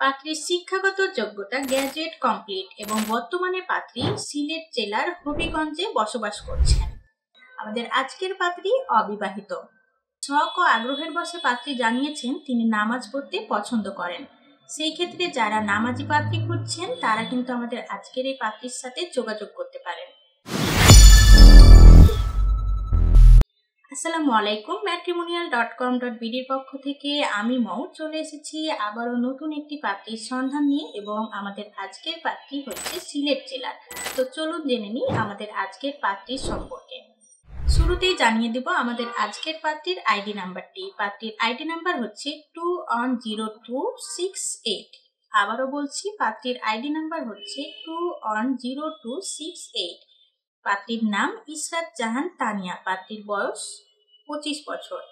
পাত্রীর শিক্ষাগত যোগ্যতা গ্র্যাজুয়েট কমপ্লিট এবং বর্তমানে পাত্রী সিলেট জেলার হবিগঞ্জে বসবাস করছেন। আমাদের আজকের পাত্রী অবিবাহিত। শখ ও আগ্রহের বশে পাত্রী জানিয়েছেন তিনি নামাজ পড়তে পছন্দ করেন। সেই ক্ষেত্রে যারা নামাজি পাত্রী খুঁজছেন তারা কিন্তু আমাদের আজকের এই পাত্রীর সাথে যোগাযোগ করতে পারেন। আসসালামু আলাইকুম, matrimonial.com.bd এর পক্ষ থেকে আমি মৌ চলে এসেছি আবারও নতুন একটি পাত্রীর সন্ধান নিয়ে, এবং আমাদের আজকের পাত্রী হচ্ছে সিলেট জেলার। তো চলুন জেনে নিই আমাদের আজকের পাত্রীর সম্পর্কে। শুরুতেই জানিয়ে দেব আমাদের আজকের পাত্রীর আইডি নাম্বারটি। পাত্রীর আইডি নাম্বার হচ্ছে 210268। আবারও বলছি, পাত্রীর আইডি নাম্বার হচ্ছে 210268। পাত্রীর নাম ইসরাত জাহান তানিয়া। পাত্রীর বয়স 25 বছর।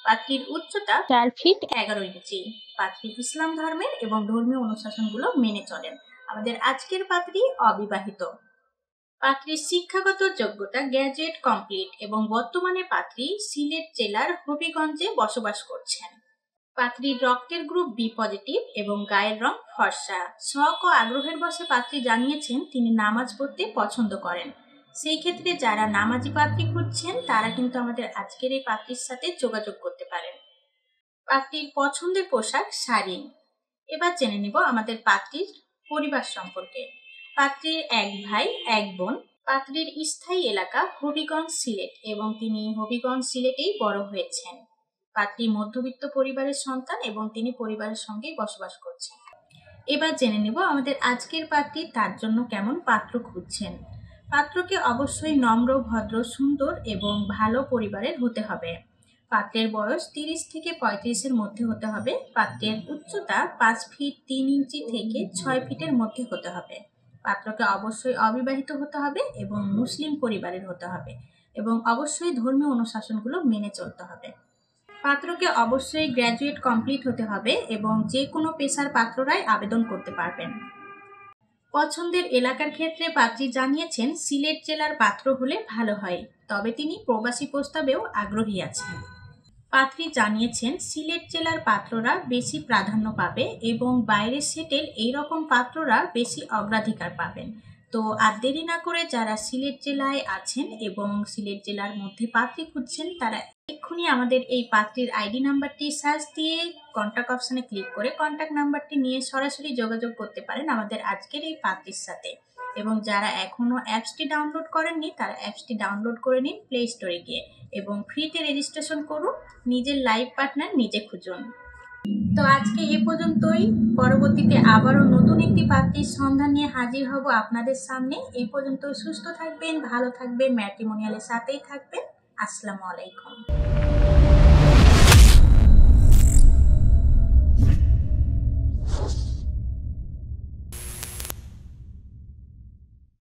পাত্রীর উচ্চতা 4 ফিট 11 ইঞ্চি। পাত্রী ইসলাম ধর্মের এবং ধর্মীয় অনুশাসনগুলো মেনে চলেন। আমাদের আজকের পাত্রী অবিবাহিত। পাত্রীর শিক্ষাগত যোগ্যতা গ্র্যাজুয়েট কমপ্লিট এবং বর্তমানে পাত্রী সিলেট জেলার হবিগঞ্জে বসবাস করছেন। পাত্রীর রক্তের গ্রুপ বি পজিটিভ এবং গায়ের রং ফর্সা। শখ ও আগ্রহের বশে পাত্রী জানিয়েছেন তিনি নামাজ পড়তে পছন্দ করেন। সেই ক্ষেত্রে যারা নামাজি পাত্রী খুঁজছেন তারা কিন্তু আমাদের আজকের এই পাত্রীর সাথে যোগাযোগ করতে পারেন। পাত্রীর পছন্দের পোশাক শাড়ি। এবার জেনে নিব আমাদের পাত্রীর পরিবার সম্পর্কে। পাত্রীর এক ভাই এক বোন। পাত্রীর স্থায়ী এলাকা হবিগঞ্জ সিলেট এবং তিনি হবিগঞ্জ সিলেটেই বড় হয়েছেন। পাত্রী মধ্যবিত্ত পরিবারের সন্তান এবং তিনি পরিবারের সঙ্গেই বসবাস করছেন। এবার জেনে নেব আমাদের আজকের পাত্রী তার জন্য কেমন পাত্র খুঁজছেন। পাত্রকে অবশ্যই নম্র, ভদ্র, সুন্দর এবং ভালো পরিবারের হতে হবে। পাত্রের বয়স 30 থেকে 35-এর মধ্যে হতে হবে। পাত্রের উচ্চতা 5 ফিট 3 ইঞ্চি থেকে 6 ফিটের মধ্যে হতে হবে। পাত্রকে অবশ্যই অবিবাহিত হতে হবে এবং মুসলিম পরিবারের হতে হবে, এবং অবশ্যই ধর্মীয় অনুশাসনগুলো মেনে চলতে হবে। পাত্রকে অবশ্যই গ্র্যাজুয়েট কমপ্লিট হতে হবে এবং যে কোনো পেশার পাত্ররাই আবেদন করতে পারবেন। পছন্দের এলাকার ক্ষেত্রে পাত্রী জানিয়েছেন সিলেট জেলার পাত্র হলে ভালো হয়, তবে তিনি প্রবাসী প্রস্তাবেও আগ্রহী আছেন। পাত্রী জানিয়েছেন সিলেট জেলার পাত্ররা বেশি প্রাধান্য পাবে এবং বাইরে সেটেল এইরকম পাত্ররা বেশি অগ্রাধিকার পাবেন। তো আর দেরি না করে যারা সিলেট জেলায় আছেন এবং সিলেট জেলার মধ্যে পাত্রী খুঁজছেন তারা এক্ষুনি আমাদের এই পাত্রীর আইডি নাম্বারটি সার্চ দিয়ে কন্ট্যাক্ট অপশনে ক্লিক করে কন্ট্যাক্ট নাম্বারটি নিয়ে সরাসরি যোগাযোগ করতে পারেন আমাদের আজকের এই পাত্রীর সাথে। এবং যারা এখনও অ্যাপসটি ডাউনলোড করেননি তারা অ্যাপসটি ডাউনলোড করে নিন প্লে স্টোরে গিয়ে, এবং ফ্রিতে রেজিস্ট্রেশন করুন। নিজের লাইফ পার্টনার নিজে খুঁজুন। তো আজকে এ পর্যন্তই। পরবর্তীতে আবারও নতুন একটি পাত্রীর সন্ধান নিয়ে হাজির হব আপনাদের সামনে। এই পর্যন্ত সুস্থ থাকবেন, ভালো থাকবেন, ম্যাট্রিমোনিয়ালের সাথেই থাকবেন। আসসালামু আলাইকুম।